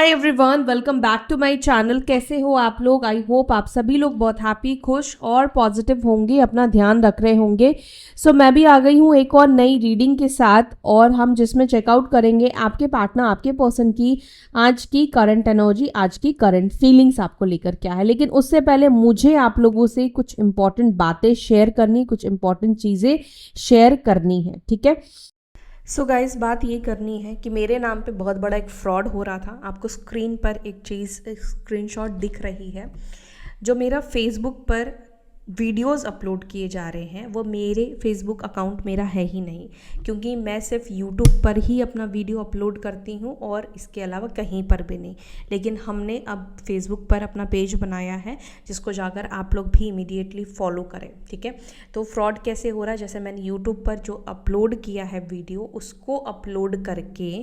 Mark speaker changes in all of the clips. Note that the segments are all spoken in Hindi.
Speaker 1: Hi everyone, welcome back to my channel. कैसे हो आप लोग? आई होप आप सभी लोग बहुत हैप्पी, खुश और पॉजिटिव होंगे, अपना ध्यान रख रहे होंगे। सो मैं भी आ गई हूँ एक और नई रीडिंग के साथ, और हम जिसमें चेकआउट करेंगे आपके पार्टनर, आपके पर्सन की आज की करंट एनर्जी, आज की करंट फीलिंग्स आपको लेकर क्या है। लेकिन उससे पहले मुझे आप लोगों से कुछ इंपॉर्टेंट बातें शेयर करनी, कुछ इंपॉर्टेंट चीज़ें शेयर करनी है, ठीक है। सो गाइस, बात ये करनी है कि मेरे नाम पे बहुत बड़ा एक फ्रॉड हो रहा था। आपको स्क्रीन पर एक चीज़, एक स्क्रीनशॉट दिख रही है। जो मेरा फेसबुक पर वीडियोस अपलोड किए जा रहे हैं वो मेरे फेसबुक अकाउंट मेरा है ही नहीं, क्योंकि मैं सिर्फ यूट्यूब पर ही अपना वीडियो अपलोड करती हूँ और इसके अलावा कहीं पर भी नहीं। लेकिन हमने अब फेसबुक पर अपना पेज बनाया है, जिसको जाकर आप लोग भी इमीडिएटली फॉलो करें, ठीक है। तो फ्रॉड कैसे हो रहा है, जैसे मैंने यूट्यूब पर जो अपलोड किया है वीडियो, उसको अपलोड करके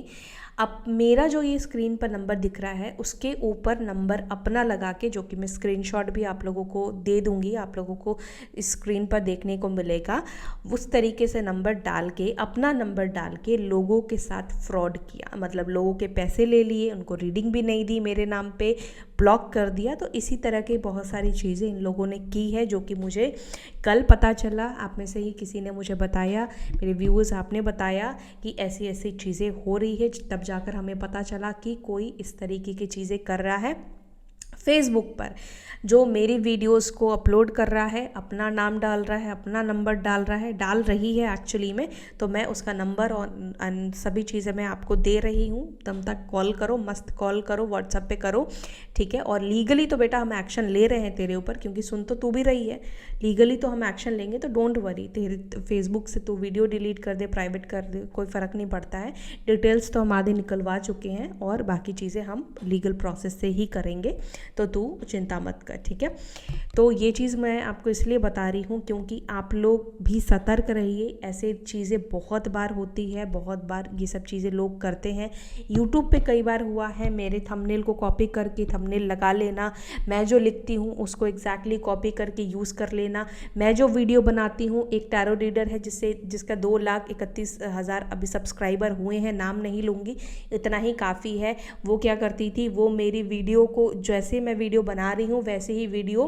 Speaker 1: अब मेरा जो ये स्क्रीन पर नंबर दिख रहा है उसके ऊपर नंबर अपना लगा के, जो कि मैं स्क्रीनशॉट भी आप लोगों को दे दूंगी, आप लोगों को स्क्रीन पर देखने को मिलेगा, उस तरीके से नंबर डाल के, अपना नंबर डाल के लोगों के साथ फ्रॉड किया। मतलब लोगों के पैसे ले लिए, उनको रीडिंग भी नहीं दी, मेरे नाम पे ब्लॉक कर दिया। तो इसी तरह की बहुत सारी चीज़ें इन लोगों ने की है, जो कि मुझे कल पता चला। आप में से ही किसी ने मुझे बताया, मेरे व्यूअर्स आपने बताया कि ऐसी ऐसी चीज़ें हो रही है। तब जाकर हमें पता चला कि कोई इस तरीके की चीज़ें कर रहा है फेसबुक पर, जो मेरी वीडियोस को अपलोड कर रहा है, अपना नाम डाल रहा है, अपना नंबर डाल रहा है, डाल रही है एक्चुअली में। तो मैं उसका नंबर और सभी चीज़ें मैं आपको दे रही हूँ। तब तक कॉल करो, मस्त कॉल करो, व्हाट्सएप पे करो, ठीक है। और लीगली तो बेटा हम एक्शन ले रहे हैं तेरे ऊपर, क्योंकि सुन तो तू भी रही है। लीगली तो हम एक्शन लेंगे, तो डोंट वरी। तेरे फेसबुक से तू वीडियो डिलीट कर दे, प्राइवेट कर दे, कोई फ़र्क नहीं पड़ता है। डिटेल्स तो हम आधे निकलवा चुके हैं और बाकी चीज़ें हम लीगल प्रोसेस से ही करेंगे, तो तू चिंता मत कर, ठीक है। तो ये चीज़ मैं आपको इसलिए बता रही हूँ क्योंकि आप लोग भी सतर्क रहिए। ऐसे चीज़ें बहुत बार होती है, बहुत बार ये सब चीज़ें लोग करते हैं। यूट्यूब पे कई बार हुआ है, मेरे थंबनेल को कॉपी करके थंबनेल लगा लेना, मैं जो लिखती हूँ उसको एग्जैक्टली कॉपी करके यूज़ कर लेना। मैं जो वीडियो बनाती हूँ, एक टैरो रीडर है जिसका 2,31,000 अभी सब्सक्राइबर हुए हैं, नाम नहीं लूँगी, इतना ही काफ़ी है। वो क्या करती थी, वो मेरी वीडियो को, जैसे मैं वीडियो बना रही हूँ वैसे ही वीडियो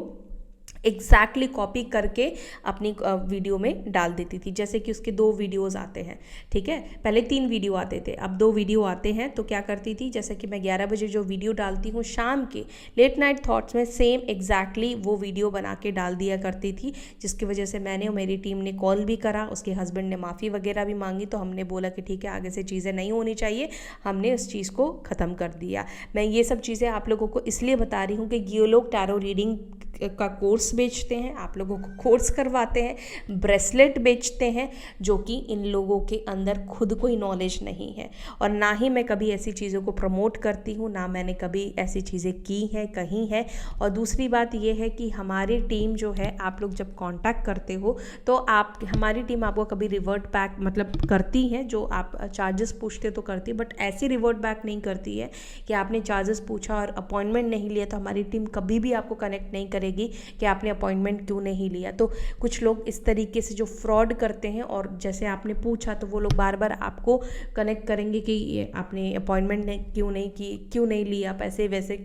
Speaker 1: एग्जैक्टली कॉपी करके अपनी वीडियो में डाल देती थी। जैसे कि उसके 2 वीडियोज़ आते हैं, ठीक है। पहले 3 वीडियो आते थे, अब 2 वीडियो आते हैं। तो क्या करती थी, जैसे कि मैं 11 बजे जो वीडियो डालती हूँ शाम के लेट नाइट थॉट्स में, सेम एग्जैक्टली वो वीडियो बना के डाल दिया करती थी। जिसकी वजह से मैंने और मेरी टीम ने कॉल भी करा, उसके हस्बैंड ने माफ़ी वगैरह भी मांगी। तो हमने बोला कि ठीक है, आगे से चीज़ें नहीं होनी चाहिए, हमने उस चीज़ को ख़त्म कर दिया। मैं ये सब चीज़ें आप लोगों को इसलिए बता रही हूँ कि ये लोग टैरो रीडिंग का कोर्स बेचते हैं, आप लोगों को कोर्स करवाते हैं, ब्रेसलेट बेचते हैं, जो कि इन लोगों के अंदर खुद कोई नॉलेज नहीं है। और ना ही मैं कभी ऐसी चीज़ों को प्रमोट करती हूँ, ना मैंने कभी ऐसी चीज़ें की हैं, कहीं है। और दूसरी बात ये है कि हमारी टीम जो है, आप लोग जब कांटेक्ट करते हो तो हमारी टीम आपको कभी रिवर्ट बैक मतलब करती है, जो आप चार्जेस पूछते तो करती, बट ऐसी रिवर्ट बैक नहीं करती है कि आपने चार्जेस पूछा और अपॉइंटमेंट नहीं लिया तो हमारी टीम कभी भी आपको कनेक्ट नहीं करेगी कि आपने अपॉइंटमेंट क्यों नहीं लिया। तो कुछ लोग इस तरीके से जो फ्रॉड करते हैं, और जैसे आपने पूछा तो वो लोग बार बार आपको कनेक्ट करेंगे कि ये आपने अपॉइंटमेंट क्यों नहीं की, क्यों नहीं लिया, पैसे वैसे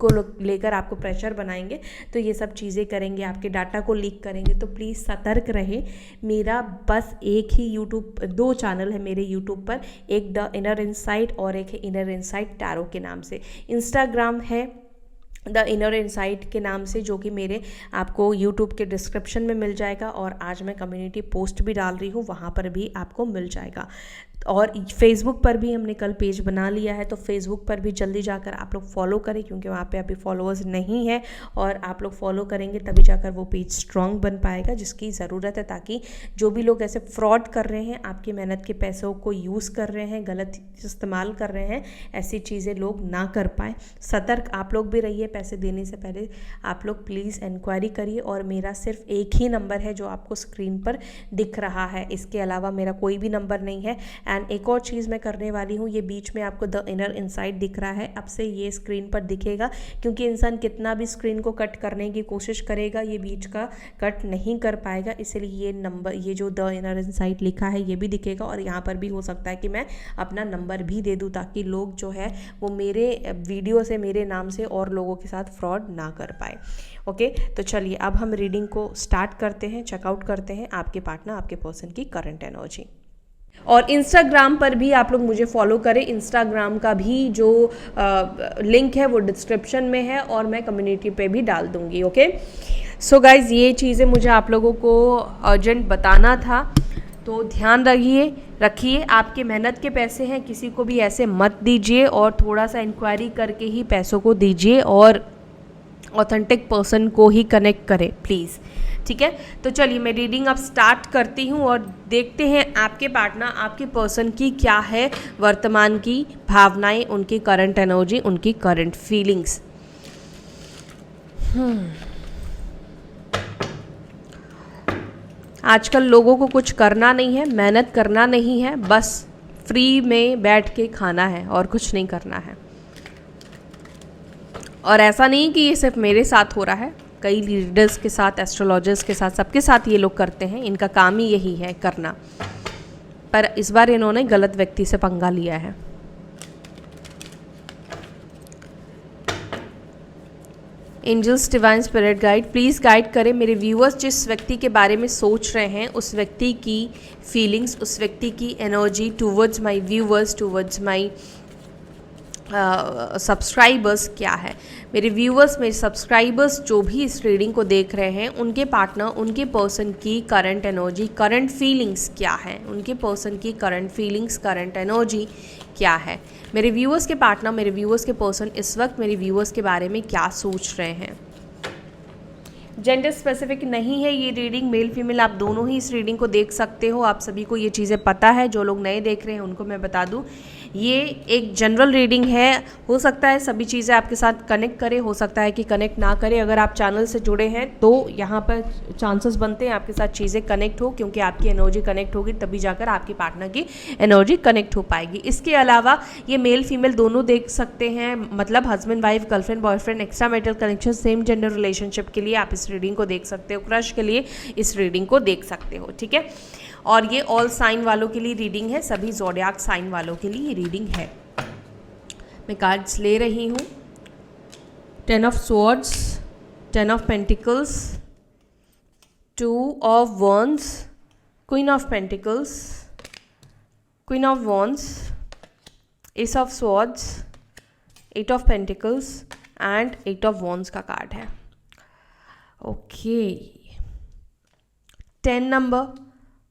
Speaker 1: को लेकर आपको प्रेशर बनाएंगे। तो ये सब चीज़ें करेंगे, आपके डाटा को लीक करेंगे। तो प्लीज़ सतर्क रहे। मेरा बस एक ही यूट्यूब, 2 चैनल है मेरे यूट्यूब पर, एक द इनर इनसाइट और एक है इनर इनसाइट टैरो के नाम से। इंस्टाग्राम है द इनर इनसाइट के नाम से, जो कि मेरे आपको यूट्यूब के डिस्क्रिप्शन में मिल जाएगा, और आज मैं कम्युनिटी पोस्ट भी डाल रही हूँ, वहाँ पर भी आपको मिल जाएगा। और फेसबुक पर भी हमने कल पेज बना लिया है, तो फेसबुक पर भी जल्दी जाकर आप लोग फॉलो करें, क्योंकि वहाँ पे अभी फॉलोअर्स नहीं है, और आप लोग फॉलो करेंगे तभी जाकर वो पेज स्ट्रॉन्ग बन पाएगा, जिसकी ज़रूरत है, ताकि जो भी लोग ऐसे फ्रॉड कर रहे हैं, आपकी मेहनत के पैसों को यूज़ कर रहे हैं, गलत इस्तेमाल कर रहे हैं, ऐसी चीज़ें लोग ना कर पाएँ। सतर्क आप लोग भी रहिए, पैसे देने से पहले आप लोग प्लीज़ इंक्वायरी करिए। और मेरा सिर्फ एक ही नंबर है जो आपको स्क्रीन पर दिख रहा है, इसके अलावा मेरा कोई भी नंबर नहीं है। एंड एक और चीज़ मैं करने वाली हूँ, ये बीच में आपको द इनर इनसाइड दिख रहा है, अब से ये स्क्रीन पर दिखेगा, क्योंकि इंसान कितना भी स्क्रीन को कट करने की कोशिश करेगा ये बीच का कट नहीं कर पाएगा, इसलिए ये नंबर, ये जो द इनर इनसाइड लिखा है ये भी दिखेगा। और यहाँ पर भी हो सकता है कि मैं अपना नंबर भी दे दूँ, ताकि लोग जो है वो मेरे वीडियो से, मेरे नाम से और लोगों के साथ फ्रॉड ना कर पाए। ओके, तो चलिए अब हम रीडिंग को स्टार्ट करते हैं, चेकआउट करते हैं आपके पार्टनर, आपके पर्सन की करंट एनर्जी। और इंस्टाग्राम पर भी आप लोग मुझे फॉलो करें, इंस्टाग्राम का भी जो लिंक है वो डिस्क्रिप्शन में है और मैं कम्युनिटी पे भी डाल दूँगी। ओके, सो गाइज़, ये चीज़ें मुझे आप लोगों को अर्जेंट बताना था, तो ध्यान रखिए आपके मेहनत के पैसे हैं, किसी को भी ऐसे मत दीजिए और थोड़ा सा इंक्वायरी करके ही पैसों को दीजिए और ऑथेंटिक पर्सन को ही कनेक्ट करें प्लीज़। ठीक है, तो चलिए मैं रीडिंग अब स्टार्ट करती हूँ और देखते हैं आपके पार्टनर, आपके पर्सन की क्या है वर्तमान की भावनाएं, उनकी करंट एनर्जी, उनकी करंट फीलिंग्स। आजकल लोगों को कुछ करना नहीं है, मेहनत करना नहीं है, बस फ्री में बैठ के खाना है और कुछ नहीं करना है। और ऐसा नहीं कि ये सिर्फ मेरे साथ हो रहा है, कई लीडर्स के साथ, एस्ट्रोलॉजर्स के साथ, सबके साथ ये लोग करते हैं, इनका काम ही यही है करना। पर इस बार इन्होंने गलत व्यक्ति से पंगा लिया है। Angels, divine spirit guide, please guide करें मेरे व्यूअर्स, जिस व्यक्ति के बारे में सोच रहे हैं उस व्यक्ति की फीलिंग्स, उस व्यक्ति की energy towards my viewers, towards my subscribers क्या है। मेरे व्यूअर्स, मेरे सब्सक्राइबर्स जो भी इस रीडिंग को देख रहे हैं, उनके पार्टनर, उनके पर्सन की करंट एनर्जी, करंट फीलिंग्स क्या है, उनके पर्सन की करंट फीलिंग्स, करंट एनर्जी क्या है। मेरे व्यूअर्स के पार्टनर, मेरे व्यूअर्स के पर्सन इस वक्त मेरे व्यूअर्स के बारे में क्या सोच रहे हैं। जेंडर स्पेसिफिक नहीं है ये रीडिंग, मेल फीमेल आप दोनों ही इस रीडिंग को देख सकते हो, आप सभी को ये चीज़ें पता है। जो लोग नए देख रहे हैं उनको मैं बता दूं, ये एक जनरल रीडिंग है, हो सकता है सभी चीज़ें आपके साथ कनेक्ट करे, हो सकता है कि कनेक्ट ना करे। अगर आप चैनल से जुड़े हैं तो यहाँ पर चांसेस बनते हैं आपके साथ चीज़ें कनेक्ट हो, क्योंकि आपकी एनर्जी कनेक्ट होगी तभी जाकर आपके पार्टनर की एनर्जी कनेक्ट हो पाएगी। इसके अलावा ये मेल फीमेल दोनों देख सकते हैं, मतलब husband wife, girlfriend boyfriend, extra marital connection, same gender relationship के लिए आप इस रीडिंग को देख सकते हो, क्रश के लिए इस रीडिंग को देख सकते हो। ठीक है, और ये ऑल साइन वालों के लिए रीडिंग है, सभी ज़ोडिएक साइन वालों के लिए ये रीडिंग है। मैं कार्ड्स ले रही हूँ, 10 of swords, 10 of pentacles, 2 of wands, queen of pentacles, queen of wands, S of swords, 8 of pentacles and 8 of wands का कार्ड है। ओके, 10 नंबर,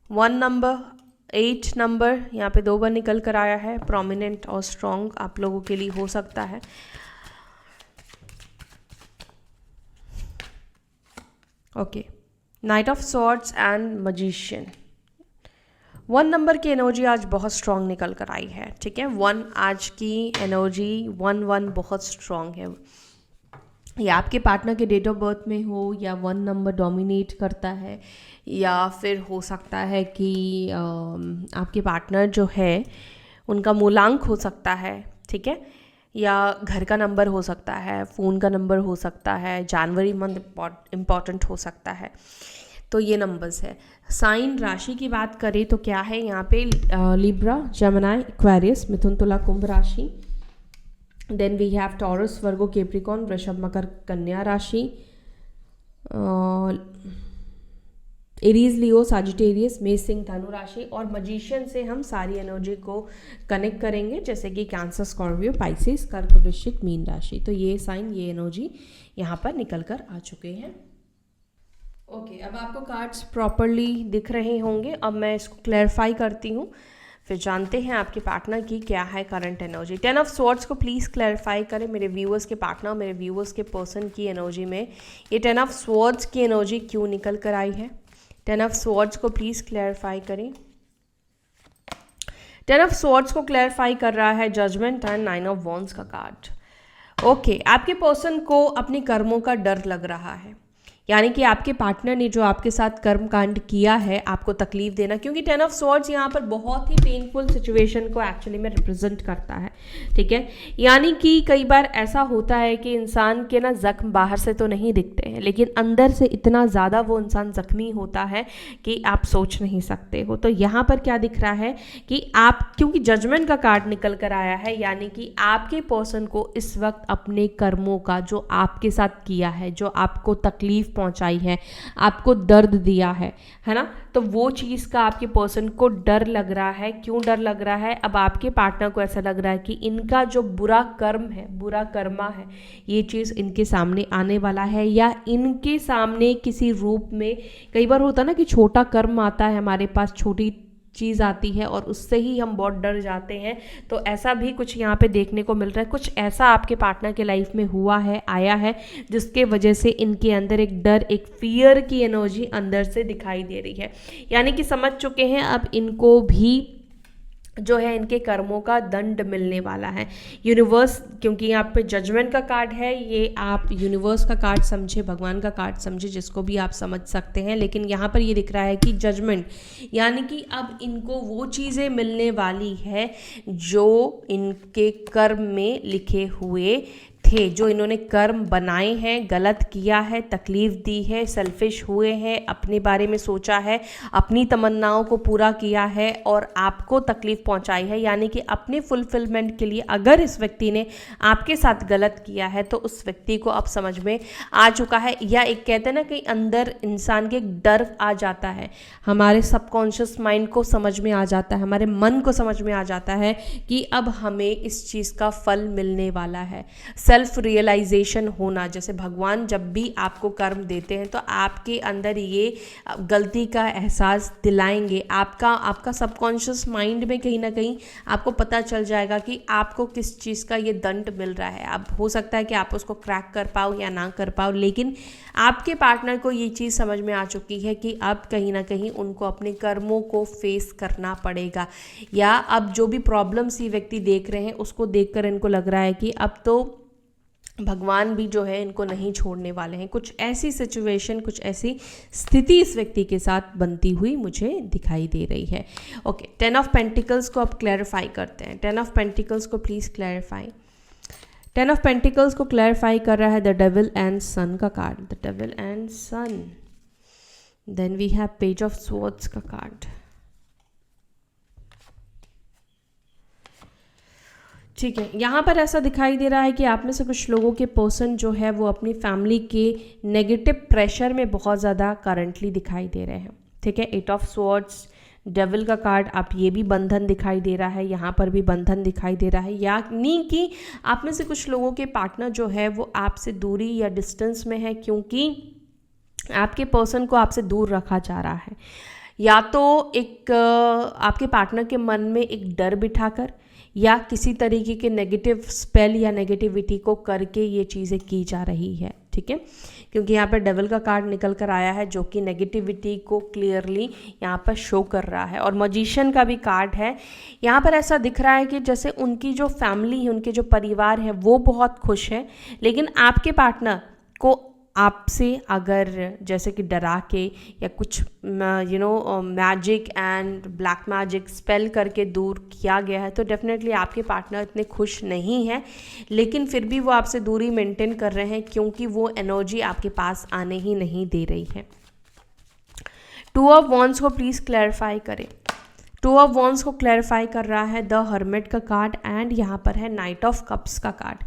Speaker 1: 1 नंबर, 8 नंबर, यहाँ पे 2 बार निकल कर आया है, प्रोमिनेंट और स्ट्रॉन्ग आप लोगों के लिए हो सकता है। Okay, night of swords and magician. 1 number की एनर्जी आज बहुत स्ट्रॉन्ग निकल कर आई है। ठीक है, 1 आज की एनर्जी 1 बहुत स्ट्रॉन्ग है। या आपके पार्टनर के डेट ऑफ बर्थ में हो, या 1 नंबर डोमिनेट करता है, या फिर हो सकता है कि आपके पार्टनर जो है उनका मूलांक हो सकता है। ठीक है, या घर का नंबर हो सकता है, फ़ोन का नंबर हो सकता है, जनवरी मंथ इम्पॉर्टेंट हो सकता है। तो ये नंबर्स है। साइन राशि की बात करें तो क्या है यहाँ पे, लिब्रा, जेमिनी, एक्वेरियस, मिथुन, तुला, कुंभ राशि। Then we have Taurus, Virgo, Capricorn, वृषभ, मकर, कन्या राशि, एरीज, लियो, साजिटेरियस, मेष, सिंह, धनु राशि। और मजिशियन से हम सारी एनर्जी को कनेक्ट करेंगे, जैसे कि कैंसर, स्कॉर्पियो, पाइसेस, कर्क, वृश्चिक, मीन राशि। तो ये साइन, ये एनर्जी यहाँ पर निकल कर आ चुके हैं। ओके, अब आपको कार्ड्स प्रॉपरली दिख रहे होंगे। अब मैं इसको क्लैरिफाई करती हूँ, फिर जानते हैं आपके पार्टनर की क्या है करंट एनर्जी। 10 ऑफ स्वॉर्ड्स को प्लीज़ क्लैरिफाई करें मेरे व्यूअर्स के पार्टनर, मेरे व्यूअर्स के पर्सन की एनर्जी में ये 10 ऑफ स्वॉर्ड्स की एनर्जी क्यों निकल कर आई है। 10 ऑफ स्वॉर्ड्स को प्लीज़ क्लैरिफाई करें। 10 ऑफ स्वॉर्ड्स को क्लैरिफाई कर रहा है जजमेंट एंड 9 ऑफ वॉन्ड्स का कार्ड। ओके, आपके पर्सन को अपने कर्मों का डर लग रहा है, यानी कि आपके पार्टनर ने जो आपके साथ कर्म कांड किया है आपको तकलीफ देना, क्योंकि 10 ऑफ स्वॉर्ड्स यहाँ पर बहुत ही पेनफुल सिचुएशन को एक्चुअली में रिप्रेजेंट करता है, ठीक है। यानी कि कई बार ऐसा होता है कि इंसान के ना जख्म बाहर से तो नहीं दिखते हैं, लेकिन अंदर से इतना ज़्यादा वो इंसान जख्मी होता है कि आप सोच नहीं सकते हो। तो यहाँ पर क्या दिख रहा है कि आप, क्योंकि जजमेंट का कार्ड निकल कर आया है, यानी कि आपके पर्सन को इस वक्त अपने कर्मों का जो आपके साथ किया है, जो आपको तकलीफ पहुंचाई है, आपको दर्द दिया है ना, तो वो चीज़ का आपके पर्सन को डर लग रहा है। क्यों डर लग रहा है? अब आपके पार्टनर को ऐसा लग रहा है कि इनका जो बुरा कर्म है, बुरा कर्मा है, ये चीज़ इनके सामने आने वाला है, या इनके सामने किसी रूप में, कई बार होता है ना कि छोटा कर्म आता है हमारे पास, छोटी चीज़ आती है और उससे ही हम बहुत डर जाते हैं। तो ऐसा भी कुछ यहाँ पे देखने को मिल रहा है, कुछ ऐसा आपके पार्टनर के लाइफ में हुआ है, आया है, जिसके वजह से इनके अंदर एक डर, एक फियर की एनर्जी अंदर से दिखाई दे रही है। यानी कि समझ चुके हैं अब इनको भी जो है इनके कर्मों का दंड मिलने वाला है। यूनिवर्स, क्योंकि यहाँ पे जजमेंट का कार्ड है, ये आप यूनिवर्स का कार्ड समझे, भगवान का कार्ड समझे, जिसको भी आप समझ सकते हैं, लेकिन यहाँ पर ये दिख रहा है कि जजमेंट, यानी कि अब इनको वो चीज़ें मिलने वाली है जो इनके कर्म में लिखे हुए थे, जो इन्होंने कर्म बनाए हैं, गलत किया है, तकलीफ दी है, सेल्फिश हुए हैं, अपने बारे में सोचा है, अपनी तमन्नाओं को पूरा किया है और आपको तकलीफ पहुंचाई है। यानी कि अपने फुलफिलमेंट के लिए अगर इस व्यक्ति ने आपके साथ गलत किया है तो उस व्यक्ति को अब समझ में आ चुका है, या एक कहते हैं ना कि अंदर इंसान के एक डर आ जाता है, हमारे सबकॉन्शियस माइंड को समझ में आ जाता है, हमारे मन को समझ में आ जाता है कि अब हमें इस चीज़ का फल मिलने वाला है। सेल्फ रियलाइजेशन होना, जैसे भगवान जब भी आपको कर्म देते हैं तो आपके अंदर ये गलती का एहसास दिलाएंगे, आपका सबकॉन्शियस माइंड में कहीं ना कहीं आपको पता चल जाएगा कि आपको किस चीज़ का ये दंड मिल रहा है। अब हो सकता है कि आप उसको क्रैक कर पाओ या ना कर पाओ, लेकिन आपके पार्टनर को ये चीज़ समझ में आ चुकी है कि अब कहीं ना कहीं उनको अपने कर्मों को फेस करना पड़ेगा, या अब जो भी प्रॉब्लम्स ये व्यक्ति देख रहे हैं उसको देखकर इनको लग रहा है कि अब तो भगवान भी जो है इनको नहीं छोड़ने वाले हैं। कुछ ऐसी सिचुएशन, कुछ ऐसी स्थिति इस व्यक्ति के साथ बनती हुई मुझे दिखाई दे रही है। ओके, 10 ऑफ पेंटिकल्स को अब क्लैरिफाई करते हैं। 10 ऑफ पेंटिकल्स को प्लीज़ क्लैरिफाई। 10 ऑफ पेंटिकल्स को क्लैरिफाई कर रहा है द डेविल एंड सन का card, the devil and sun. Then we have page of swords का कार्ड। ठीक है, यहाँ पर ऐसा दिखाई दे रहा है कि आप में से कुछ लोगों के पर्सन जो है वो अपनी फैमिली के नेगेटिव प्रेशर में बहुत ज़्यादा करंटली दिखाई दे रहे हैं। ठीक है, 8 ऑफ स्वॉर्ड्स, डेविल का कार्ड, आप ये भी बंधन दिखाई दे रहा है, यहाँ पर भी बंधन दिखाई दे रहा है, यानी कि आप में से कुछ लोगों के पार्टनर जो है वो आपसे दूरी या डिस्टेंस में है, क्योंकि आपके पर्सन को आपसे दूर रखा जा रहा है। या तो एक आपके पार्टनर के मन में एक डर बिठाकर, या किसी तरीके के नेगेटिव स्पेल या नेगेटिविटी को करके ये चीज़ें की जा रही है। ठीक है, क्योंकि यहाँ पर डेविल का कार्ड निकल कर आया है जो कि नेगेटिविटी को क्लियरली यहाँ पर शो कर रहा है, और मजिशियन का भी कार्ड है। यहाँ पर ऐसा दिख रहा है कि जैसे उनकी जो फैमिली है, उनके जो परिवार है वो बहुत खुश है, लेकिन आपके पार्टनर को आपसे अगर जैसे कि डरा के या कुछ magic and black magic spell करके दूर किया गया है, तो डेफिनेटली आपके पार्टनर इतने खुश नहीं है, लेकिन फिर भी वो आपसे दूरी मेंटेन कर रहे हैं, क्योंकि वो एनर्जी आपके पास आने ही नहीं दे रही है। 2 ऑफ वॉन्ड्स को प्लीज़ क्लैरिफाई करें। 2 ऑफ वॉन्ड्स को क्लैरिफाई कर रहा है द हर्मिट का कार्ड, एंड यहाँ पर है नाइट ऑफ कप्स का कार्ड।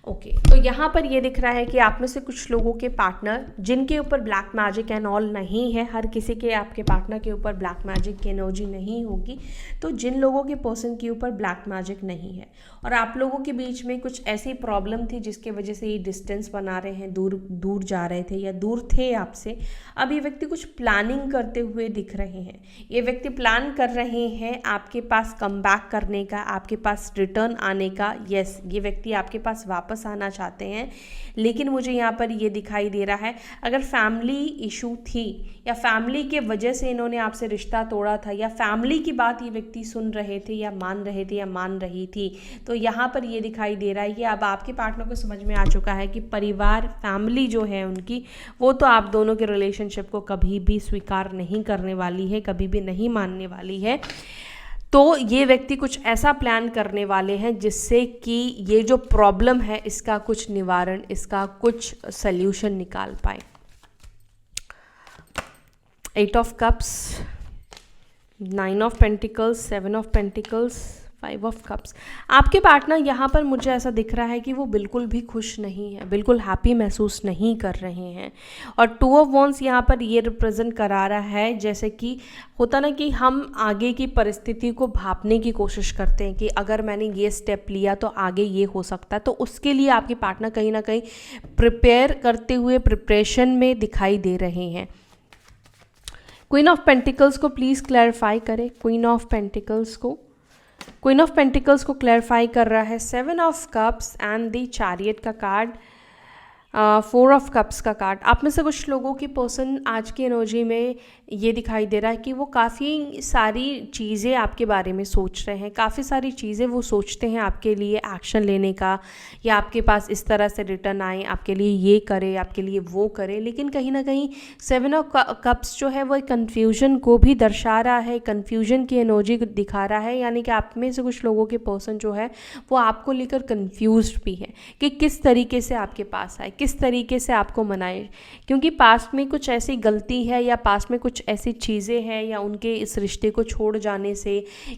Speaker 1: ओके, तो यहाँ पर ये दिख रहा है कि आप में से कुछ लोगों के पार्टनर जिनके ऊपर ब्लैक मैजिक एंड ऑल नहीं है, हर किसी के आपके पार्टनर के ऊपर ब्लैक मैजिक की एनर्जी नहीं होगी, तो जिन लोगों के पर्सन के ऊपर ब्लैक मैजिक नहीं है और आप लोगों के बीच में कुछ ऐसी प्रॉब्लम थी जिसके वजह से ये डिस्टेंस बना रहे हैं, दूर जा रहे थे या दूर थे आपसे, अब ये व्यक्ति कुछ प्लानिंग करते हुए दिख रहे हैं। ये व्यक्ति प्लान कर रहे हैं आपके पास कम बैक करने का, आपके पास रिटर्न आने का। यस, ये व्यक्ति आपके पास वापस वापस आना चाहते हैं। लेकिन मुझे यहाँ पर ये दिखाई दे रहा है, अगर फैमिली इशू थी या फैमिली के वजह से इन्होंने आपसे रिश्ता तोड़ा था या फैमिली की बात ये व्यक्ति सुन रहे थे या मान रहे थे या मान रही थी, तो यहाँ पर ये दिखाई दे रहा है कि अब आपके पार्टनर को समझ में आ चुका है कि परिवार, फैमिली जो है उनकी, वो तो आप दोनों के रिलेशनशिप को कभी भी स्वीकार नहीं करने वाली है, कभी भी नहीं मानने वाली है। तो ये व्यक्ति कुछ ऐसा प्लान करने वाले हैं जिससे कि ये जो प्रॉब्लम है इसका कुछ निवारण, इसका कुछ सल्यूशन निकाल पाए। 8 of cups, 9 of pentacles, 7 of pentacles, 5 of cups. आपके पार्टनर यहाँ पर मुझे ऐसा दिख रहा है कि वो बिल्कुल भी खुश नहीं है, बिल्कुल हैप्पी महसूस नहीं कर रहे हैं। और 2 ऑफ वॉन्ड्स यहाँ पर ये रिप्रेजेंट करा रहा है, जैसे कि होता ना कि हम आगे की परिस्थिति को भांपने की कोशिश करते हैं कि अगर मैंने ये स्टेप लिया तो आगे ये हो सकता है, तो उसके लिए आपके पार्टनर कहीं ना कहीं प्रिपेयर करते हुए, प्रिपरेशन में दिखाई दे रहे हैं। क्वीन ऑफ पेंटिकल्स को प्लीज़ क्लैरिफाई करें। क्वीन ऑफ पेंटिकल्स को क्लैरिफाई कर रहा है 7 of cups and the chariot का कार्ड, 4 ऑफ कप्स का कार्ड। आप में से कुछ लोगों की पर्सन आज की एनर्जी में ये दिखाई दे रहा है कि वो काफ़ी सारी चीज़ें आपके बारे में सोच रहे हैं, काफ़ी सारी चीज़ें वो सोचते हैं आपके लिए एक्शन लेने का, या आपके पास इस तरह से रिटर्न आए, आपके लिए ये करे, आपके लिए वो करे। लेकिन कहीं ना कहीं 7 ऑफ कप्स जो है वो कन्फ्यूजन को भी दर्शा रहा है, कन्फ्यूजन की एनर्जी दिखा रहा है। यानी कि आप में से कुछ लोगों के पर्सन जो है वो आपको लेकर कन्फ्यूज्ड भी है कि किस तरीके से आपके पास आए, किस तरीके से आपको मनाए, क्योंकि पास्ट में कुछ ऐसी गलती है या पास्ट में कुछ ऐसी चीज़ें हैं या उनके इस रिश्ते को छोड़ जाने से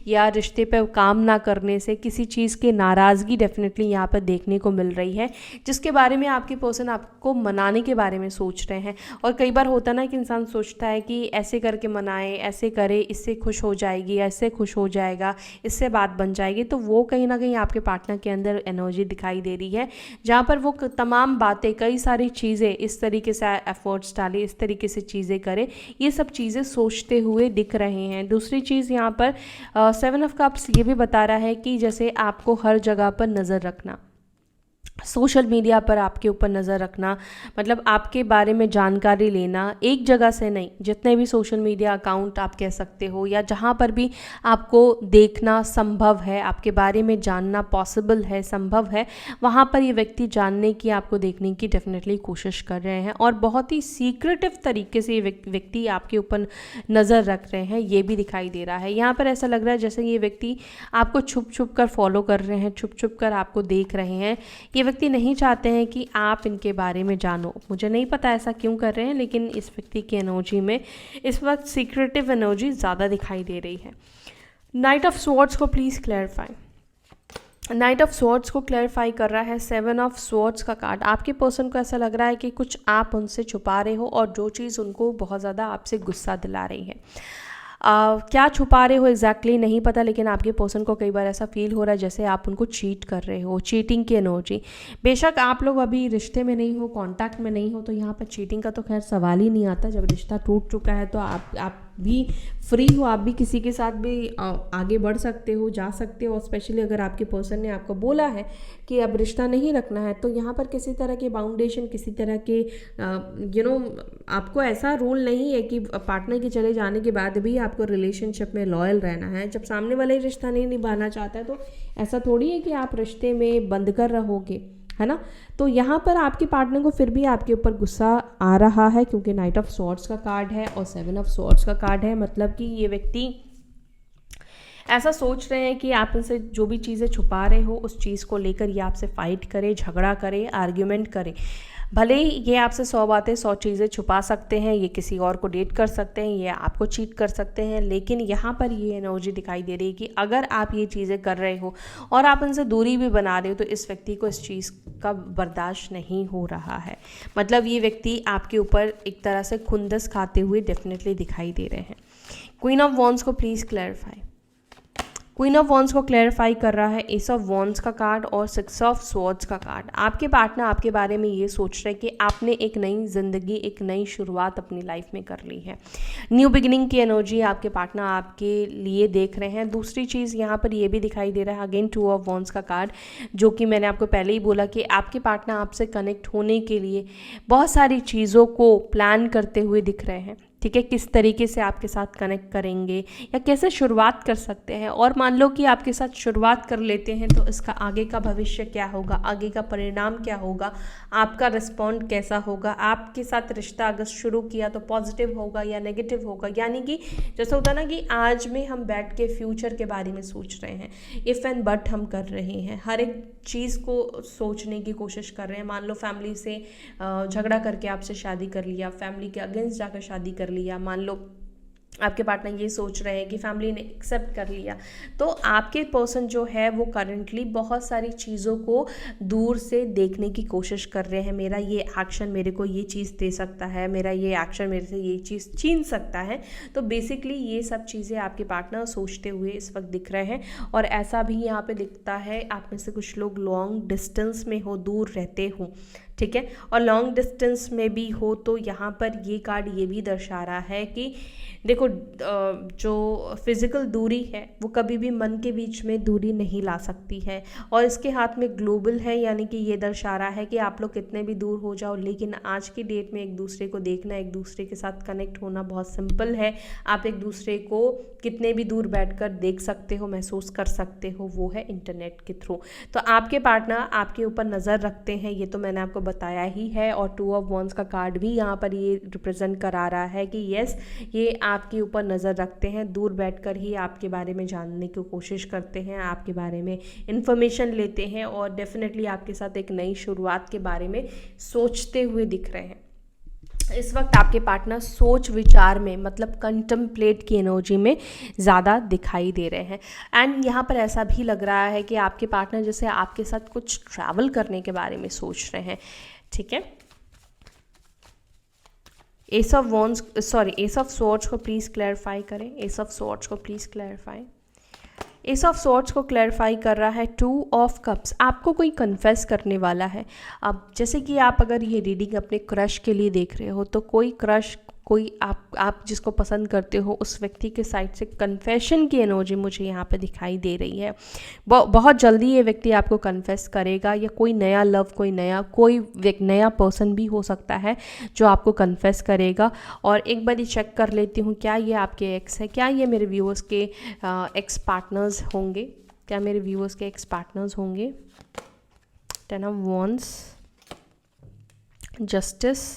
Speaker 1: या रिश्ते पर काम ना करने से किसी चीज़ की नाराज़गी डेफिनेटली यहाँ पर देखने को मिल रही है, जिसके बारे में आपके पर्सन आपको मनाने के बारे में सोच रहे हैं। और कई बार होता ना कि इंसान सोचता है कि ऐसे करके मनाए, ऐसे करे, इससे खुश हो जाएगी, ऐसे खुश हो जाएगा, इससे बात बन जाएगी। तो वो कहीं ना कहीं आपके पार्टनर के अंदर एनर्जी दिखाई दे रही है, जहाँ पर वो तमाम बातें, कई सारी चीज़ें इस तरीके से एफर्ट्स डाले, इस तरीके से चीज़ें करे, ये सब चीज़ें सोचते हुए दिख रहे हैं। दूसरी चीज़ यहाँ पर 7 ऑफ कप्स ये भी बता रहा है कि जैसे आपको हर जगह पर नज़र रखना, सोशल मीडिया पर आपके ऊपर नज़र रखना, मतलब आपके बारे में जानकारी लेना, एक जगह से नहीं, जितने भी सोशल मीडिया अकाउंट आप कह सकते हो या जहाँ पर भी आपको देखना संभव है, आपके बारे में जानना पॉसिबल है, संभव है, वहाँ पर ये व्यक्ति जानने की, आपको देखने की डेफिनेटली कोशिश कर रहे हैं। और बहुत ही सीक्रेटिव तरीके से ये व्यक्ति आपके ऊपर नज़र रख रहे हैं, ये भी दिखाई दे रहा है। यहाँ पर ऐसा लग रहा है जैसे ये व्यक्ति आपको छुप छुप कर फॉलो कर रहे हैं, छुप छुप कर आपको देख रहे हैं। ये व्यक्ति नहीं चाहते हैं कि आप इनके बारे में जानो। मुझे नहीं पता ऐसा क्यों कर रहे हैं, लेकिन इस व्यक्ति की एनर्जी में इस वक्त सीक्रेटिव एनर्जी ज़्यादा दिखाई दे रही है। नाइट ऑफ स्वॉर्ड्स को please clarify. Night of swords को क्लैरिफाई कर रहा है 7 ऑफ स्वॉर्ड्स का कार्ड। आपके पर्सन को ऐसा लग रहा है कि कुछ आप उनसे छुपा रहे हो और जो चीज़ उनको बहुत ज़्यादा आपसे गुस्सा दिला रही है। क्या छुपा रहे हो एग्जैक्टली नहीं पता, लेकिन आपके पर्सन को कई बार ऐसा फील हो रहा है जैसे आप उनको चीट कर रहे हो, चीटिंग की एनर्जी। बेशक आप लोग अभी रिश्ते में नहीं हो, कांटेक्ट में नहीं हो, तो यहाँ पर चीटिंग का तो खैर सवाल ही नहीं आता। जब रिश्ता टूट चुका है तो आप भी फ्री हो, आप भी किसी के साथ भी आगे बढ़ सकते हो, जा सकते हो। स्पेशली अगर आपके पर्सन ने आपको बोला है कि अब रिश्ता नहीं रखना है, तो यहाँ पर किसी तरह के बाउंडेशन, किसी तरह के आपको ऐसा रूल नहीं है कि पार्टनर के चले जाने के बाद भी आपको रिलेशनशिप में लॉयल रहना है। जब सामने वाला ही रिश्ता नहीं निभाना चाहता है तो ऐसा थोड़ी है कि आप रिश्ते में बंद कर रहोगे, है ना। तो यहाँ पर आपके पार्टनर को फिर भी आपके ऊपर गुस्सा आ रहा है, क्योंकि नाइट ऑफ स्वॉर्ड्स का कार्ड है और 7 ऑफ स्वॉर्ड्स का कार्ड है। मतलब कि ये व्यक्ति ऐसा सोच रहे हैं कि आप इनसे जो भी चीज़ें छुपा रहे हो उस चीज़ को लेकर ये आपसे फाइट करे, झगड़ा करे, आर्ग्यूमेंट करे। भले ही ये आपसे 100 बातें, 100 चीज़ें छुपा सकते हैं, ये किसी और को डेट कर सकते हैं, ये आपको चीट कर सकते हैं, लेकिन यहाँ पर ये एनर्जी दिखाई दे रही है कि अगर आप ये चीज़ें कर रहे हो और आप इनसे दूरी भी बना रहे हो तो इस व्यक्ति को इस चीज़ का बर्दाश्त नहीं हो रहा है। मतलब ये व्यक्ति आपके ऊपर एक तरह से खुंदस खाते हुए डेफिनेटली दिखाई दे रहे हैं। क्वीन ऑफ वॉन्ड्स को please clarify. Queen of wands को क्लैरिफाई कर रहा है एस ऑफ वॉन्ड्स का कार्ड और सिक्स ऑफ स्वॉर्ड्स का कार्ड। आपके पार्टनर आपके बारे में ये सोच रहे हैं कि आपने एक नई ज़िंदगी, एक नई शुरुआत अपनी लाइफ में कर ली है। न्यू बिगिनिंग की एनर्जी आपके पार्टनर आपके लिए देख रहे हैं। दूसरी चीज़ यहाँ पर ये भी दिखाई दे रहा है, अगेन टू ऑफ वॉन्ड्स का कार्ड, जो कि मैंने आपको पहले ही बोला कि आपके पार्टनर आपसे कनेक्ट होने के लिए बहुत सारी चीज़ों को प्लान करते हुए दिख रहे हैं। ठीक है, किस तरीके से आपके साथ कनेक्ट करेंगे या कैसे शुरुआत कर सकते हैं, और मान लो कि आपके साथ शुरुआत कर लेते हैं तो इसका आगे का भविष्य क्या होगा, आगे का परिणाम क्या होगा, आपका रिस्पॉन्ड कैसा होगा, आपके साथ रिश्ता अगर शुरू किया तो पॉजिटिव होगा या नेगेटिव होगा। यानी कि जैसा होता ना कि आज में हम बैठ के फ्यूचर के बारे में सोच रहे हैं, इफ़ एंड बट हम कर रहे हैं, हर एक चीज़ को सोचने की कोशिश कर रहे हैं। मान लो फैमिली से झगड़ा करके आपसे शादी कर लिया, फैमिली के अगेंस्ट जाकर शादी कर लिया, मान लो आपके पार्टनर ये सोच रहे हैं कि फैमिली ने एक्सेप्ट कर लिया, तो आपके पर्सन जो है वो करंटली बहुत सारी चीज़ों को दूर से देखने की कोशिश कर रहे हैं। मेरा ये एक्शन मेरे को ये चीज़ दे सकता है, मेरा ये एक्शन मेरे से ये चीज़ छीन सकता है। तो बेसिकली ये सब चीज़ें आपके पार्टनर सोचते हुए इस वक्त दिख रहे हैं। और ऐसा भी यहाँ पे दिखता है आप में से कुछ लोग लॉन्ग डिस्टेंस में हो, दूर रहते हो। ठीक है, और लॉन्ग डिस्टेंस में भी हो तो यहाँ पर ये कार्ड ये भी दर्शा रहा है कि देखो जो फिज़िकल दूरी है वो कभी भी मन के बीच में दूरी नहीं ला सकती है, और इसके हाथ में ग्लोबल है, यानी कि ये दर्शा रहा है कि आप लोग कितने भी दूर हो जाओ लेकिन आज की डेट में एक दूसरे को देखना, एक दूसरे के साथ कनेक्ट होना बहुत सिंपल है। आप एक दूसरे को कितने भी दूर बैठकर देख सकते हो, महसूस कर सकते हो, वो है इंटरनेट के थ्रू। तो आपके पार्टनर आपके ऊपर नज़र रखते हैं, ये तो मैंने आपको बताया ही है। और टू ऑफ वॉन्ड्स का कार्ड भी यहाँ पर ये रिप्रेजेंट करा रहा है कि यस, ये आपके ऊपर नज़र रखते हैं, दूर बैठकर ही आपके बारे में जानने की कोशिश करते हैं, आपके बारे में इंफॉर्मेशन लेते हैं और डेफिनेटली आपके साथ एक नई शुरुआत के बारे में सोचते हुए दिख रहे हैं। इस वक्त आपके पार्टनर सोच विचार में, मतलब कंटेम्पलेट की एनर्जी में ज़्यादा दिखाई दे रहे हैं। एंड यहाँ पर ऐसा भी लग रहा है कि आपके पार्टनर जैसे आपके साथ कुछ ट्रैवल करने के बारे में सोच रहे हैं। ठीक है, S of wands, sorry S of swords को प्लीज़ क्लैरिफाई करें, एस ऑफ स्वॉर्ड्स को please clarify. S of swords को क्लैरिफाई कर रहा है टू ऑफ कप्स, आपको कोई कन्फेस करने वाला है। अब जैसे कि आप अगर ये रीडिंग अपने क्रश के लिए देख रहे हो तो कोई क्रश, कोई आप जिसको पसंद करते हो उस व्यक्ति के साइड से कन्फेशन की एनर्जी मुझे यहाँ पे दिखाई दे रही है। बहुत जल्दी ये व्यक्ति आपको कन्फेस करेगा, या कोई नया लव, कोई नया पर्सन भी हो सकता है जो आपको कन्फेस करेगा। और एक बार चेक कर लेती हूँ क्या ये आपके एक्स है, क्या ये मेरे व्यूअर्स के एक्स पार्टनर्स होंगे, क्या मेरे व्यूअर्स के एक्स पार्टनर्स होंगे। टेन ऑफ वॉन्ड्स, जस्टिस,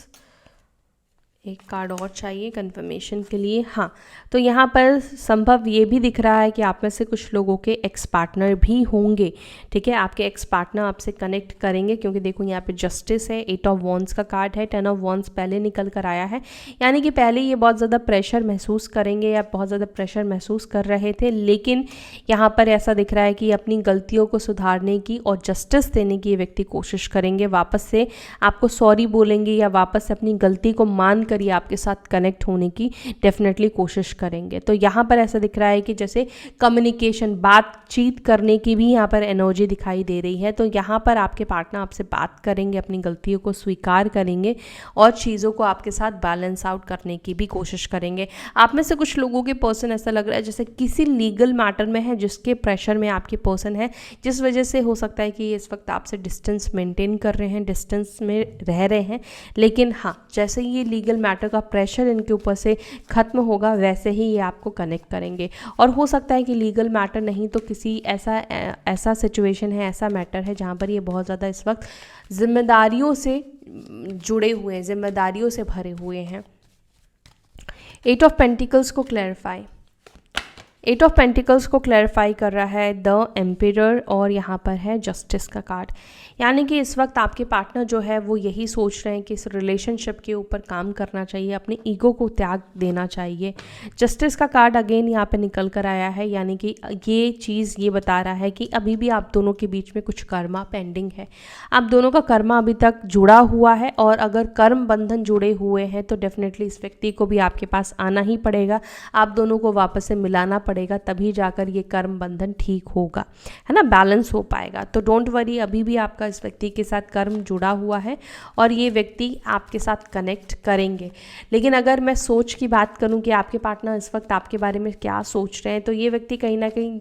Speaker 1: एक कार्ड और चाहिए कंफर्मेशन के लिए। हाँ, तो यहाँ पर संभव ये भी दिख रहा है कि आप में से कुछ लोगों के एक्स पार्टनर भी होंगे। ठीक है, आपके एक्स पार्टनर आपसे कनेक्ट करेंगे, क्योंकि देखो यहाँ पे जस्टिस है, एट ऑफ वॉन्ड्स का कार्ड है, टेन ऑफ वॉन्ड्स पहले निकल कर आया है, यानी कि पहले ये बहुत ज़्यादा प्रेशर महसूस करेंगे या बहुत ज़्यादा प्रेशर महसूस कर रहे थे, लेकिन यहाँ पर ऐसा दिख रहा है कि अपनी गलतियों को सुधारने की और जस्टिस देने की ये व्यक्ति कोशिश करेंगे, वापस से आपको सॉरी बोलेंगे या वापस से अपनी गलती को मान कर ये आपके साथ कनेक्ट होने की डेफिनेटली कोशिश करेंगे। तो यहाँ पर ऐसा दिख रहा है कि जैसे कम्युनिकेशन, बातचीत करने की भी यहाँ पर एनर्जी दिखाई दे रही है। तो यहाँ पर आपके पार्टनर आपसे बात करेंगे, अपनी गलतियों को स्वीकार करेंगे और चीज़ों को आपके साथ बैलेंस आउट करने की भी कोशिश करेंगे। आप में से कुछ लोगों के पर्सन ऐसा लग रहा है जैसे किसी लीगल मैटर में है, जिसके प्रेशर में आपके पर्सन है, जिस वजह से हो सकता है कि ये इस वक्त आपसे डिस्टेंस मेंटेन कर रहे हैं, डिस्टेंस में रह रहे हैं। लेकिन हाँ, जैसे ये लीगल मैटर का प्रेशर इनके ऊपर से खत्म होगा वैसे ही ये आपको कनेक्ट करेंगे। और हो सकता है कि लीगल मैटर नहीं तो किसी ऐसा सिचुएशन है, ऐसा मैटर है जहाँ पर ये बहुत ज़्यादा इस वक्त जिम्मेदारियों से जुड़े हुए हैं, जिम्मेदारियों से भरे हुए हैं। एट ऑफ पेंटिकल्स को क्लैरिफाई, एट ऑफ पेंटिकल्स को क्लैरिफाई कर रहा है द एम्पिरर, और यहाँ पर है जस्टिस का कार्ड, यानी कि इस वक्त आपके पार्टनर जो है वो यही सोच रहे हैं कि इस रिलेशनशिप के ऊपर काम करना चाहिए, अपने ईगो को त्याग देना चाहिए। जस्टिस का कार्ड अगेन यहाँ पे निकल कर आया है, यानी कि ये चीज़ ये बता रहा है कि अभी भी आप दोनों के बीच में कुछ कर्मा पेंडिंग है, आप दोनों का कर्मा अभी तक जुड़ा हुआ है, और अगर कर्म बंधन जुड़े हुए हैं तो डेफिनेटली इस व्यक्ति को भी आपके पास आना ही पड़ेगा, आप दोनों को वापस से मिलाना पड़ेगा, तभी जाकर ये कर्म बंधन ठीक होगा, है ना, बैलेंस हो पाएगा। तो डोंट वरी, अभी भी आपका इस व्यक्ति के साथ कर्म जुड़ा हुआ है और ये व्यक्ति आपके साथ कनेक्ट करेंगे। लेकिन अगर मैं सोच की बात करूं कि आपके पार्टनर इस वक्त आपके बारे में क्या सोच रहे हैं, तो ये व्यक्ति कहीं ना कहीं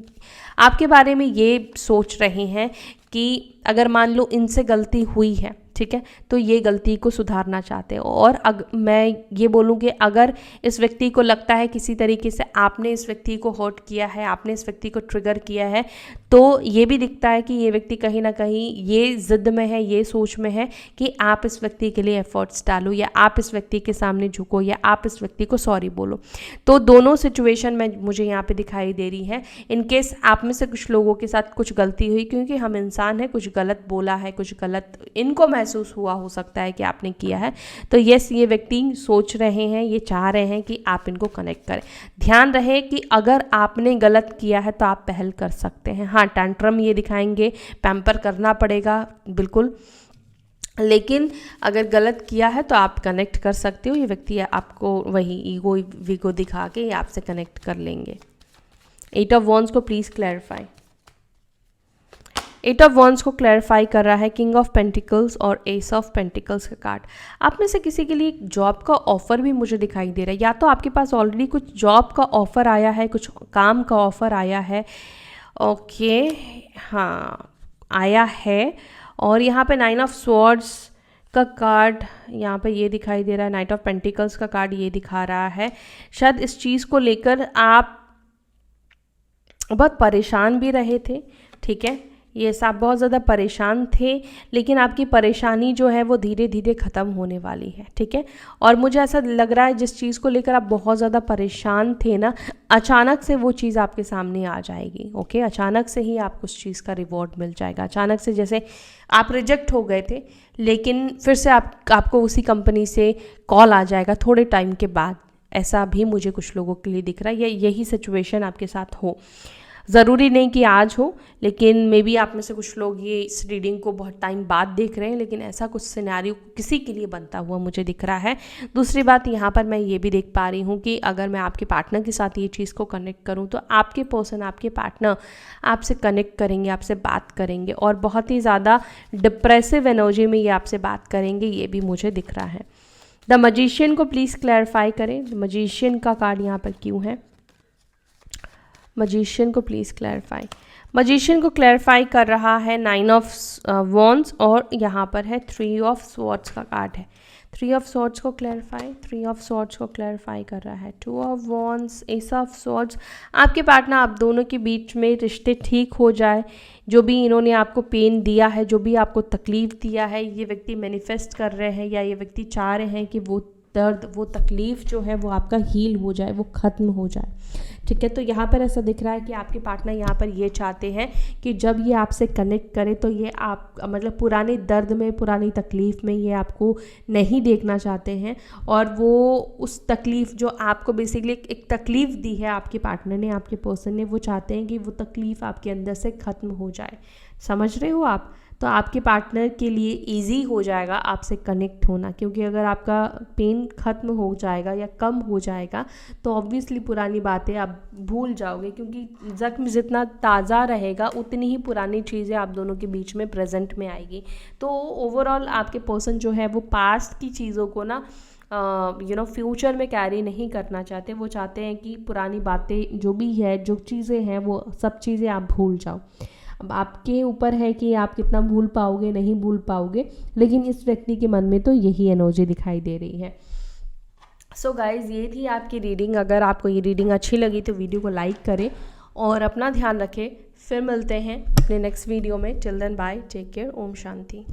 Speaker 1: आपके बारे में ये सोच रहे हैं कि अगर मान लो इनसे गलती हुई है, ठीक है, तो ये गलती को सुधारना चाहते हैं। और मैं ये बोलूँ कि अगर इस व्यक्ति को लगता है किसी तरीके से आपने इस व्यक्ति को हर्ट किया है, आपने इस व्यक्ति को ट्रिगर किया है, तो ये भी दिखता है कि ये व्यक्ति कहीं ना कहीं ये ज़िद में है, ये सोच में है कि आप इस व्यक्ति के लिए एफर्ट्स डालो, या आप इस व्यक्ति के सामने झुको, या आप इस व्यक्ति को सॉरी बोलो। तो दोनों सिचुएशन में मुझे यहाँ पे दिखाई दे रही है। इनकेस आप में से कुछ लोगों के साथ कुछ गलती हुई, क्योंकि हम इंसान हैं, कुछ गलत बोला है, कुछ गलत इनको महसूस हुआ हो सकता है कि आपने किया है, तो यस, ये व्यक्ति सोच रहे हैं, ये चाह रहे हैं कि आप इनको कनेक्ट करें। ध्यान रहे कि अगर आपने गलत किया है तो आप पहल कर सकते हैं। हाँ, टैंट्रम ये दिखाएंगे, पैम्पर करना पड़ेगा बिल्कुल, लेकिन अगर गलत किया है तो आप कनेक्ट कर सकते हो। ये व्यक्ति आपको वही ईगो वीगो दिखा के ये आपसे कनेक्ट कर लेंगे। 8 ऑफ वॉन्ड्स को प्लीज़ क्लैरिफाई। 8 ऑफ वॉन्ड्स को क्लैरिफाई कर रहा है किंग ऑफ पेंटिकल्स और एस ऑफ पेंटिकल्स का कार्ड। आप में से किसी के लिए एक जॉब का ऑफर भी मुझे दिखाई दे रहा है, या तो आपके पास ऑलरेडी कुछ जॉब का ऑफर आया है, कुछ काम का ऑफर आया है। ओके, हाँ आया है। और यहाँ पे 9 ऑफ स्वॉर्ड्स का कार्ड यहाँ पे ये दिखाई दे रहा है, 9 ऑफ पेंटिकल्स का कार्ड ये दिखा रहा है। शायद इस चीज़ को लेकर आप बहुत परेशान भी रहे थे, ठीक है, ये आप बहुत ज़्यादा परेशान थे, लेकिन आपकी परेशानी जो है वो धीरे धीरे ख़त्म होने वाली है, ठीक है। और मुझे ऐसा लग रहा है जिस चीज़ को लेकर आप बहुत ज़्यादा परेशान थे ना, अचानक से वो चीज़ आपके सामने आ जाएगी। ओके, अचानक से ही आपको उस चीज़ का रिवॉर्ड मिल जाएगा। अचानक से, जैसे आप रिजेक्ट हो गए थे, लेकिन फिर से आपको उसी कंपनी से कॉल आ जाएगा थोड़े टाइम के बाद। ऐसा भी मुझे कुछ लोगों के लिए दिख रहा है, यही सिचुएशन आपके साथ हो। ज़रूरी नहीं कि आज हो, लेकिन मे बी आप में से कुछ लोग ये इस रीडिंग को बहुत टाइम बाद देख रहे हैं, लेकिन ऐसा कुछ सिनेरियो किसी के लिए बनता हुआ मुझे दिख रहा है। दूसरी बात यहाँ पर मैं ये भी देख पा रही हूँ कि अगर मैं आपके पार्टनर के साथ ये चीज़ को कनेक्ट करूँ, तो आपके पर्सन, आपके पार्टनर आपसे कनेक्ट करेंगे, आपसे बात करेंगे, और बहुत ही ज़्यादा डिप्रेसिव एनर्जी में ये आपसे बात करेंगे, ये भी मुझे दिख रहा है। द मजिशियन को प्लीज़ क्लैरिफाई करें, मजिशियन का कार्ड यहाँ पर क्यों है? मजिशियन को प्लीज़ क्लैरिफाई। मजिशियन को क्लैरिफाई कर रहा है 9 ऑफ वॉन्ड्स, और यहाँ पर है 3 ऑफ स्वॉर्ड्स का कार्ड है। 3 ऑफ स्वॉर्ड्स को क्लैरिफाई, 3 ऑफ स्वॉर्ड्स को क्लैरिफाई कर रहा है। 2 of wands, S of swords. आपके पार्टनर, आप दोनों के बीच में रिश्ते ठीक हो जाए। जो भी इन्होंने आपको पेन दिया है, जो भी आपको तकलीफ़ दिया है, ये व्यक्ति मैनिफेस्ट कर रहे हैं, या ये व्यक्ति चाह रहे हैं कि वो दर्द, वो तकलीफ़ जो है वो आपका हील हो जाए, वो ख़त्म हो जाए, ठीक है। तो यहाँ पर ऐसा दिख रहा है कि आपके पार्टनर यहाँ पर ये चाहते हैं कि जब ये आपसे कनेक्ट करे, तो ये आप मतलब पुराने दर्द में, पुरानी तकलीफ़ में ये आपको नहीं देखना चाहते हैं। और वो उस तकलीफ़ जो आपको बेसिकली एक तकलीफ़ दी है आपके पार्टनर ने, आपके पर्सन ने, वो चाहते हैं कि वो तकलीफ़ आपके अंदर से ख़त्म हो जाए। समझ रहे हो आप? तो आपके पार्टनर के लिए इजी हो जाएगा आपसे कनेक्ट होना, क्योंकि अगर आपका पेन ख़त्म हो जाएगा या कम हो जाएगा, तो ऑब्वियसली पुरानी बातें आप भूल जाओगे, क्योंकि ज़ख्म जितना ताज़ा रहेगा उतनी ही पुरानी चीज़ें आप दोनों के बीच में प्रेजेंट में आएगी। तो ओवरऑल आपके पर्सन जो है वो पास्ट की चीज़ों को ना फ्यूचर में कैरी नहीं करना चाहते। वो चाहते हैं कि पुरानी बातें जो भी है, जो चीज़ें हैं, वो सब चीज़ें आप भूल जाओ। अब आपके ऊपर है कि आप कितना भूल पाओगे, नहीं भूल पाओगे, लेकिन इस व्यक्ति के मन में तो यही एनर्जी दिखाई दे रही है। सो गाइज़, ये थी आपकी रीडिंग। अगर आपको ये रीडिंग अच्छी लगी तो वीडियो को लाइक करें और अपना ध्यान रखें। फिर मिलते हैं अपने नेक्स्ट वीडियो में। Till then bye, take care, ओम शांति।